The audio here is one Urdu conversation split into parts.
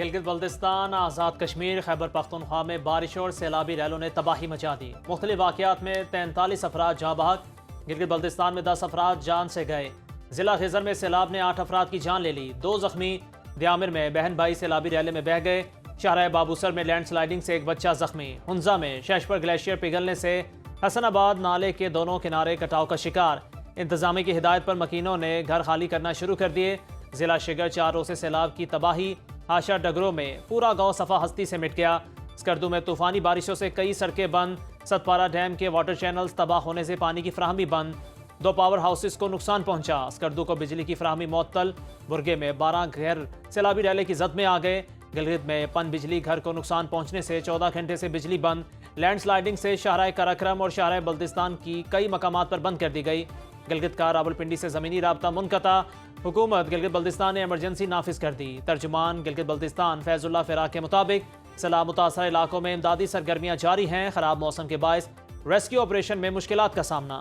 گلگت بلتستان، آزاد کشمیر، خیبر پختونخوا میں بارشوں اور سیلابی ریلوں نے تباہی مچا دی۔ مختلف واقعات میں 43 افراد جاں بحق۔ گلگت بلتستان میں 10 افراد جان سے گئے۔ ضلع خیزر میں سیلاب نے 8 افراد کی جان لے لی، 2 زخمی۔ دیامر میں بہن بھائی سیلابی ریلے میں بہہ گئے۔ شاہراہ بابوسر میں لینڈ سلائیڈنگ سے ایک بچہ زخمی۔ ہنزا میں شیشپر گلیشیئر پگھلنے سے حسن آباد نالے کے دونوں کنارے کٹاؤ کا شکار۔ انتظامیہ کی ہدایت پر مکینوں نے گھر خالی کرنا شروع کر دیے۔ ضلع شگر 4 روزے سیلاب کی تباہی۔ ہاشا ڈگروں میں پورا گاؤں صفا ہستی سے مٹ گیا۔ اسکردو میں طوفانی بارشوں سے کئی سڑکیں بند۔ ستپارہ ڈیم کے واٹر چینلز تباہ ہونے سے پانی کی فراہمی بند۔ 2 پاور ہاؤسز کو نقصان پہنچا۔ اسکردو کو بجلی کی فراہمی معطل۔ برگے میں 12 گھر سیلابی ریلے کی زد میں آ گئے۔ گلگت میں پن بجلی گھر کو نقصان پہنچنے سے 14 گھنٹے سے بجلی بند۔ لینڈ سلائیڈنگ سے شاہراہ کراکرم اور شاہراہ بلتستان کی کئی مقامات پر بند کر دی گئی۔ گلگت کا راولپنڈی سے زمینی رابطہ منقطع۔ حکومت گلگت بلتستان نے ایمرجنسی نافذ کر دی۔ ترجمان گلگت بلتستان فیض اللہ فراق کے مطابق سیلاب متاثرہ علاقوں میں امدادی سرگرمیاں جاری ہیں۔ خراب موسم کے باعث ریسکیو آپریشن میں مشکلات کا سامنا۔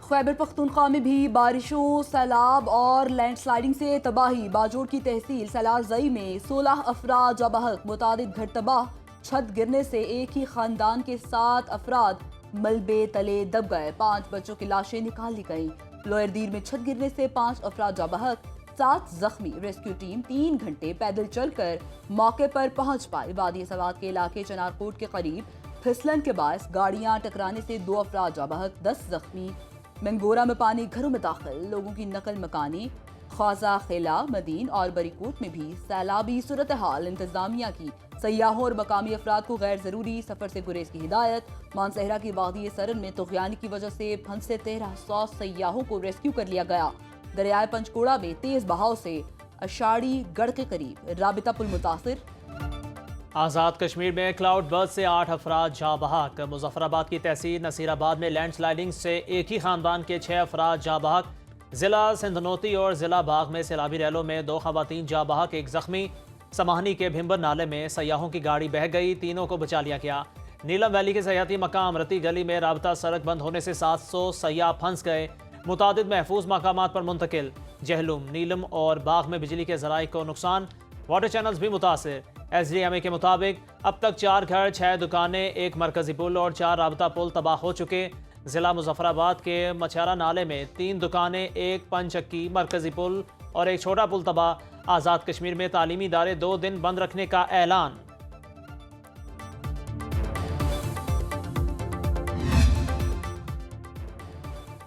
خیبر پختونخوا میں بھی بارشوں، سیلاب اور لینڈ سلائیڈنگ سے تباہی۔ باجوڑ کی تحصیل سالار زئی میں 16 افراد جاں بحق، متعدد گھر تباہ۔ چھت گرنے سے ایک ہی خاندان کے 7 افراد ملبے تلے دب گئے۔ 5 بچوں کی لاشیں نکال لی گئیں۔ لوئر دیر میں چھت گرنے سے 5 افراد جاں بحق، 7 زخمی۔ ریسکیو ٹیم 3 گھنٹے پیدل چل کر موقع پر پہنچ پائی۔ وادی سوات کے علاقے چنارکوٹ کے قریب پھسلن کے باعث گاڑیاں ٹکرانے سے 2 افراد جاں بحق، 10 زخمی۔ منگورہ میں پانی گھروں میں داخل، لوگوں کی نقل مکانی۔ خوازہ خیلہ، مدین اور بریکوٹ میں بھی سیلابی صورتحال۔ انتظامیہ کی سیاحوں اور مقامی افراد کو غیر ضروری سفر سے گریز کی ہدایت۔ مانسہرہ کی وادی سرن میں طغیان کی وجہ سے پھنسے 1300 سیاحوں کو ریسکیو کر لیا گیا۔ دریائے پنچکوڑا میں تیز بہاؤ سے اشاڑی گڑھ کے قریب رابطہ پل متاثر۔ آزاد کشمیر میں کلاؤڈ برسٹ سے 8 افراد جاں بحق۔ مظفر آباد کی تحصیل نصیر آباد میں لینڈ سلائیڈنگ سے ایک ہی خاندان کے 6 افراد جاں بحق۔ ضلع سندھنوتی اور ضلع باغ میں سیلابی ریلوں میں 2 خواتین جاں بحق، 1 زخمی۔ سماہنی کے بھمبر نالے میں سیاحوں کی گاڑی بہہ گئی، تینوں کو بچا لیا گیا۔ نیلم ویلی کے سیاحتی مقام رتی گلی میں رابطہ سڑک بند ہونے سے 700 سیاح پھنس گئے، متعدد محفوظ مقامات پر منتقل۔ جہلم، نیلم اور باغ میں بجلی کے ذرائع کو نقصان، واٹر چینلز بھی متاثر۔ ایس ڈی ایم اے کے مطابق اب تک 4 گھر، 6 دکانیں، 1 مرکزی پل اور 4 رابطہ پل تباہ ہو چکے۔ ضلع مظفر آباد کے مچھارہ نالے میں 3 دکانیں، 1 پن چکی، مرکزی پل اور 1 چھوٹا پل تباہ۔ آزاد کشمیر میں تعلیمی ادارے 2 دن بند رکھنے کا اعلان۔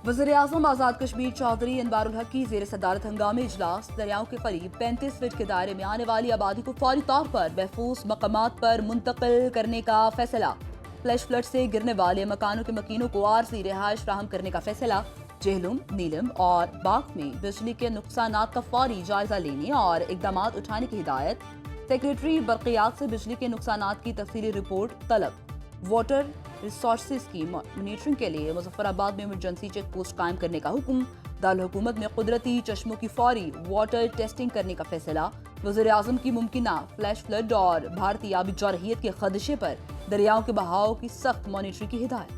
وزیر اعظم آزاد کشمیر چودھری انوار الحق کی زیر صدارت ہنگامی اجلاس۔ دریاؤں کے قریب 35 فٹ کے دائرے میں آنے والی آبادی کو فوری طور پر محفوظ مقامات پر منتقل کرنے کا فیصلہ۔ فلیش فلڈ سے گرنے والے مکانوں کے مکینوں کو عارضی رہائش فراہم کرنے کا فیصلہ۔ جہلم، نیلم اور باغ میں بجلی کے نقصانات کا فوری جائزہ لینے اور اقدامات اٹھانے کی ہدایت۔ سیکریٹری برقیات سے بجلی کے نقصانات کی تفصیلی رپورٹ طلب۔ واٹر ریسورسز کی مانیٹرنگ کے لیے مظفر آباد میں ایمرجنسی چیک پوسٹ قائم کرنے کا حکم۔ دارالحکومت میں قدرتی چشموں کی فوری واٹر ٹیسٹنگ کرنے کا فیصلہ۔ وزیر اعظم کی ممکنہ فلیش فلڈ اور بھارتی آبی جارحیت کے خدشے پر دریاؤں کے بہاؤ کی سخت مانیٹرنگ کی ہدایت۔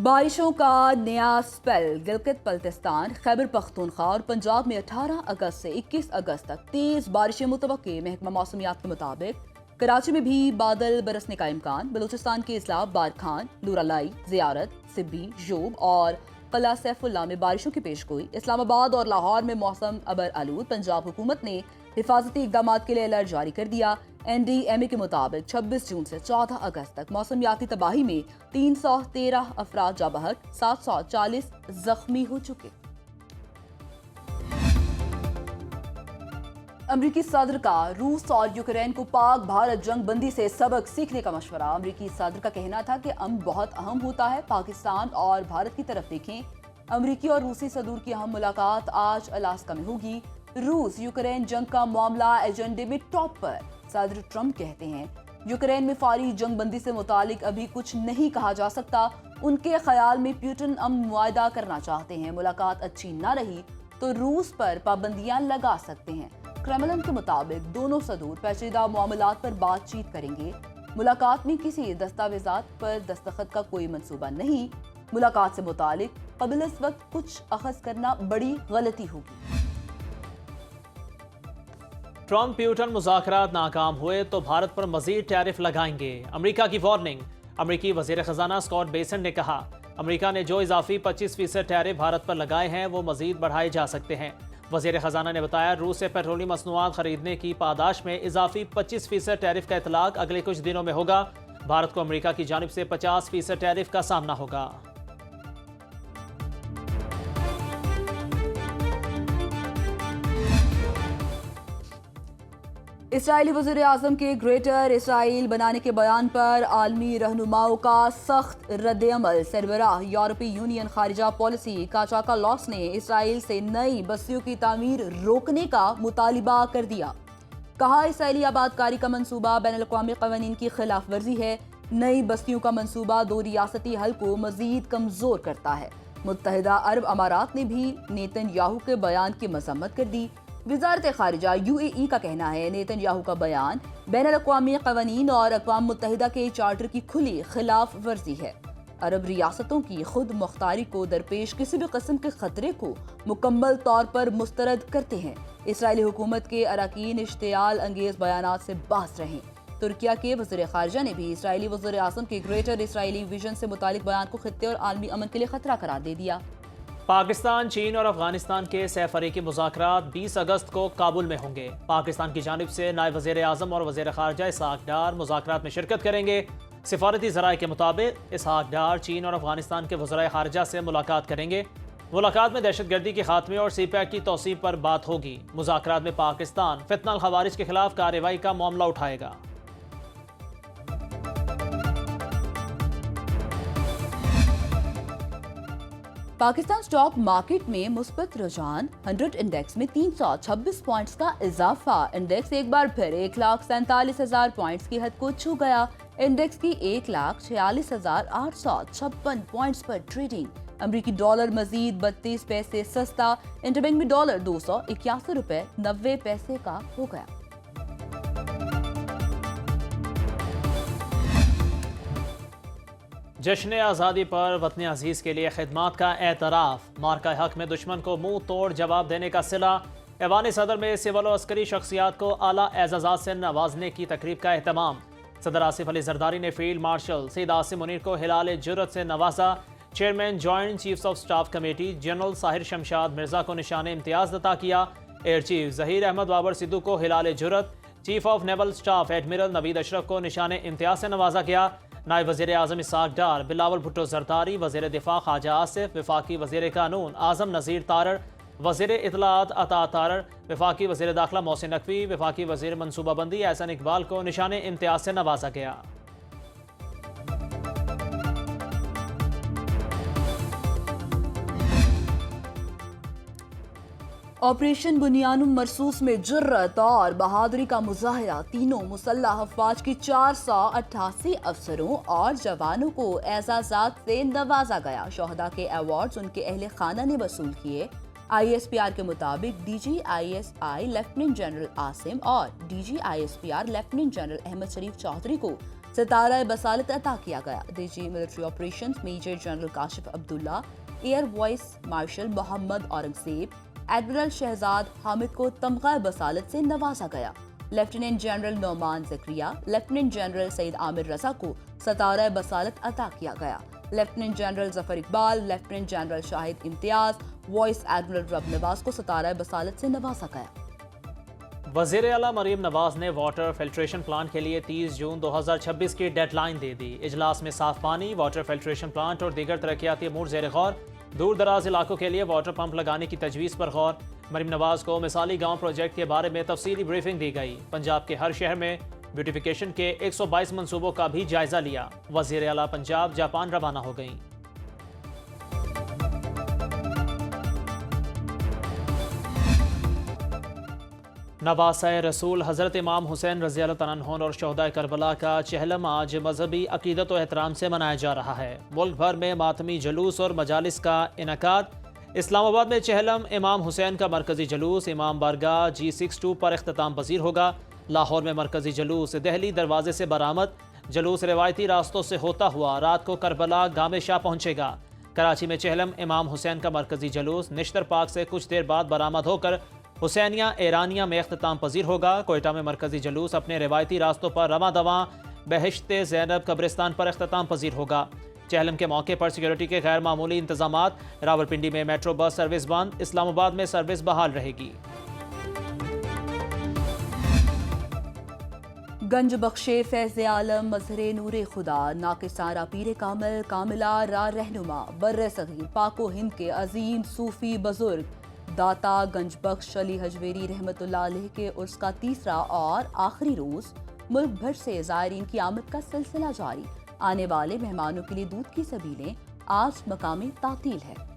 بارشوں کا نیا سپیل۔ گلگت بلتستان، خیبر پختونخوا اور پنجاب میں 18 اگست سے 21 اگست تک تیز بارشیں متوقع۔ محکمہ موسمیات کے مطابق کراچی میں بھی بادل برسنے کا امکان۔ بلوچستان کے اضلاع بارکھان، نورالائی، زیارت، سبی، ژوب اور قلعہ سیف اللہ میں بارشوں کی پیش گوئی۔ اسلام آباد اور لاہور میں موسم ابر آلود۔ پنجاب حکومت نے حفاظتی اقدامات کے لیے الرٹ جاری کر دیا۔ این ڈی ایم اے کے مطابق 26 جون سے 14 اگست تک موسمیاتی تباہی میں 313 افراد جاں بحق، 740 زخمی ہو چکے۔ امریکی صدر کا روس اور یوکرین کو پاک بھارت جنگ بندی سے سبق سیکھنے کا مشورہ۔ امریکی صدر کا کہنا تھا کہ امن بہت اہم ہوتا ہے، پاکستان اور بھارت کی طرف دیکھیں۔ امریکی اور روسی صدور کی اہم ملاقات آج الاسکا میں ہوگی۔ روس یوکرین جنگ کا معاملہ ایجنڈے میں ٹاپ پر۔ صدر ٹرمپ کہتے ہیں یوکرین میں فوری جنگ بندی سے متعلق ابھی کچھ نہیں کہا جا سکتا۔ ان کے خیال میں پیوٹن امن معاہدہ کرنا چاہتے ہیں، ملاقات اچھی نہ رہی تو روس پر پابندیاں لگا سکتے ہیں۔ کرملن کے مطابق دونوں صدور پیچیدہ معاملات پر بات چیت کریں گے۔ ملاقات میں کسی دستاویزات پر دستخط کا کوئی منصوبہ نہیں. ملاقات سے متعلق قبل اس وقت کچھ اخذ کرنا بڑی غلطی ہوگی. ٹرمپ پیوٹن مذاکرات ناکام ہوئے تو بھارت پر مزید ٹیرف لگائیں گے. امریکہ کی وارننگ. امریکی وزیر خزانہ اسکاٹ بیسنٹ نے کہا امریکہ نے جو اضافی 25% ٹیرف بھارت پر لگائے ہیں وہ مزید بڑھائے جا سکتے ہیں. وزیر خزانہ نے بتایا روس سے پیٹرولیم مصنوعات خریدنے کی پاداش میں اضافی 25% ٹیرف کا اطلاق اگلے کچھ دنوں میں ہوگا. بھارت کو امریکہ کی جانب سے 50% ٹیرف کا سامنا ہوگا. اسرائیلی وزیر اعظم کے گریٹر اسرائیل بنانے کے بیان پر عالمی رہنماؤں کا سخت رد عمل. سربراہ یورپی یونین خارجہ پالیسی کاچا کالاس نے اسرائیل سے نئی بستیوں کی تعمیر روکنے کا مطالبہ کر دیا. کہا اسرائیلی آباد کاری کا منصوبہ بین الاقوامی قوانین کی خلاف ورزی ہے. نئی بستیوں کا منصوبہ دو ریاستی حل کو مزید کمزور کرتا ہے. متحدہ عرب امارات نے بھی نیتن یاہو کے بیان کی مذمت کر دی. وزارت خارجہ UAE کا کہنا ہے نیتن یاہو کا بیان بین الاقوامی قوانین اور اقوام متحدہ کے چارٹر کی کھلی خلاف ورزی ہے. عرب ریاستوں کی خود مختاری کو درپیش کسی بھی قسم کے خطرے کو مکمل طور پر مسترد کرتے ہیں. اسرائیلی حکومت کے اراکین اشتعال انگیز بیانات سے باز رہیں. ترکیہ کے وزیر خارجہ نے بھی اسرائیلی وزیر اعظم کے گریٹر اسرائیلی ویژن سے متعلق بیان کو خطے اور عالمی امن کے لیے خطرہ قرار دے دیا. پاکستان، چین اور افغانستان کے سہ فریقی مذاکرات 20 اگست کو کابل میں ہوں گے. پاکستان کی جانب سے نائب وزیر اعظم اور وزیر خارجہ اسحاق ڈار مذاکرات میں شرکت کریں گے. سفارتی ذرائع کے مطابق اسحاق ڈار چین اور افغانستان کے وزرائے خارجہ سے ملاقات کریں گے. ملاقات میں دہشت گردی کے خاتمے اور سی پیک کی توسیع پر بات ہوگی. مذاکرات میں پاکستان فتنہ الخوارج کے خلاف کارروائی کا معاملہ اٹھائے گا. پاکستان سٹاک مارکیٹ میں مثبت رجحان. 100 انڈیکس میں 326 پوائنٹس کا اضافہ. انڈیکس ایک بار پھر 1,47,000 پوائنٹس کی حد کو چھو گیا. انڈیکس کی 1,46,856 پوائنٹس پر ٹریڈنگ. امریکی ڈالر مزید 32 پیسے سستا. انٹربینک میں ڈالر 281 روپے 90 پیسے کا ہو گیا. جشن آزادی پر وطن عزیز کے لیے خدمات کا اعتراف. مارکہ حق میں دشمن کو منہ توڑ جواب دینے کا صلہ. ایوان صدر میں سول و عسکری شخصیات کو اعلیٰ اعزازات سے نوازنے کی تقریب کا اہتمام. صدر آصف علی زرداری نے فیلڈ مارشل سید عاصم منیر کو ہلال جرت سے نوازا. Chairman joint chiefs of staff committee general Sahir Shamshad Mirza کو نشان امتیاز عطا کیا. ایئر چیف ظہیر احمد بابر سدھو کو Hilal Jurat. Chief of naval staff admiral Naveed Ashraf کو نشان امتیاز سے نوازا گیا. نائب وزیر اعظم اسحاق ڈار، بلاول بھٹو زرداری، وزیر دفاع خواجہ آصف، وفاقی وزیر قانون اعظم نذیر تارڑ، وزیر اطلاعات عطا تارڑ، وفاقی وزیر داخلہ محسن نقوی، وفاقی وزیر منصوبہ بندی احسن اقبال کو نشان امتیاز سے نوازا گیا. آپریشن بنیان مرصوص میں جرت اور بہادری کا مظاہرہ. تینوں مسلح افواج کی 488 افسروں اور جوانوں کو اعزازات سے نوازا گیا. شہداء کے ایوارڈز ان کے اہل خانہ نے وصول کیے. ISPR کے مطابق DGISI لیفٹیننٹ جنرل عاصم اور DGISPR lieutenant general Ahmed Sharif Chaudhry کو ستارہ بصالت عطا کیا گیا. DG military operations major general Kashif Abdullah, air vice marshal Muhammad Aurangzeb, admiral Shahzad Hamid کو تمغہ بصالت سے نوازا گیا. Lieutenant general Nauman Zakaria, lieutenant general Saeed Amir Raza کو ستارہ بصالت عطا کیا گیا. Lieutenant general Zafar Iqbal, lieutenant general Shahid Imtiaz, vice admiral رب نواز کو ستارہ بصالت سے نوازا گیا. وزیر اعلیٰ مریم نواز نے واٹر فلٹریشن پلانٹ کے لیے 30 جون 2026 کی ڈیڈ لائن دے دی. اجلاس میں صاف پانی، واٹر فلٹریشن پلانٹ اور دیگر ترقیاتی امور زیر غور. دور دراز علاقوں کے لیے واٹر پمپ لگانے کی تجویز پر غور. مریم نواز کو مثالی گاؤں پروجیکٹ کے بارے میں تفصیلی بریفنگ دی گئی. پنجاب کے ہر شہر میں بیوٹیفیکیشن کے 122 منصوبوں کا بھی جائزہ لیا. وزیر اعلیٰ پنجاب جاپان روانہ ہو گئیں. نواسہ رسول حضرت امام حسین رضی اللہ عنہ اور شہداء کربلا کا چہلم آج مذہبی عقیدت و احترام سے منایا جا رہا ہے. ملک بھر میں ماتمی جلوس اور مجالس کا انعقاد. اسلام آباد میں چہلم امام حسین کا مرکزی جلوس امام بارگاہ G62 پر اختتام پذیر ہوگا. لاہور میں مرکزی جلوس دہلی دروازے سے برآمد. جلوس روایتی راستوں سے ہوتا ہوا رات کو کربلا گام شاہ پہنچے گا۔ کراچی میں چہلم امام حسین کا مرکزی جلوس نشتر پارک سے کچھ دیر بعد برآمد ہو کر حسینیہ ایرانیہ میں اختتام پذیر ہوگا۔ کوئٹہ میں مرکزی جلوس اپنے روایتی راستوں پر رواں دواں بہشت زینب قبرستان پر اختتام پذیر ہوگا۔ چہلم کے موقع پر سیکیورٹی کے غیر معمولی انتظامات۔ راولپنڈی میں میٹرو بس سروس بند، اسلام آباد میں سروس بحال رہے گی۔ گنج بخشے فیض عالم مظہر نور خدا ناقصارہ پیر کامل کاملہ را رہنما بر صغیر پاک و ہند کے عظیم صوفی بزرگ داتا گنج بخش علی حجویری رحمۃ اللہ علیہ کے عرس کا تیسرا اور آخری روز ملک بھر سے زائرین کی آمد کا سلسلہ جاری۔ آنے والے مہمانوں کے لیے دودھ کی سبیلیں آج مقامی تعطیل ہے۔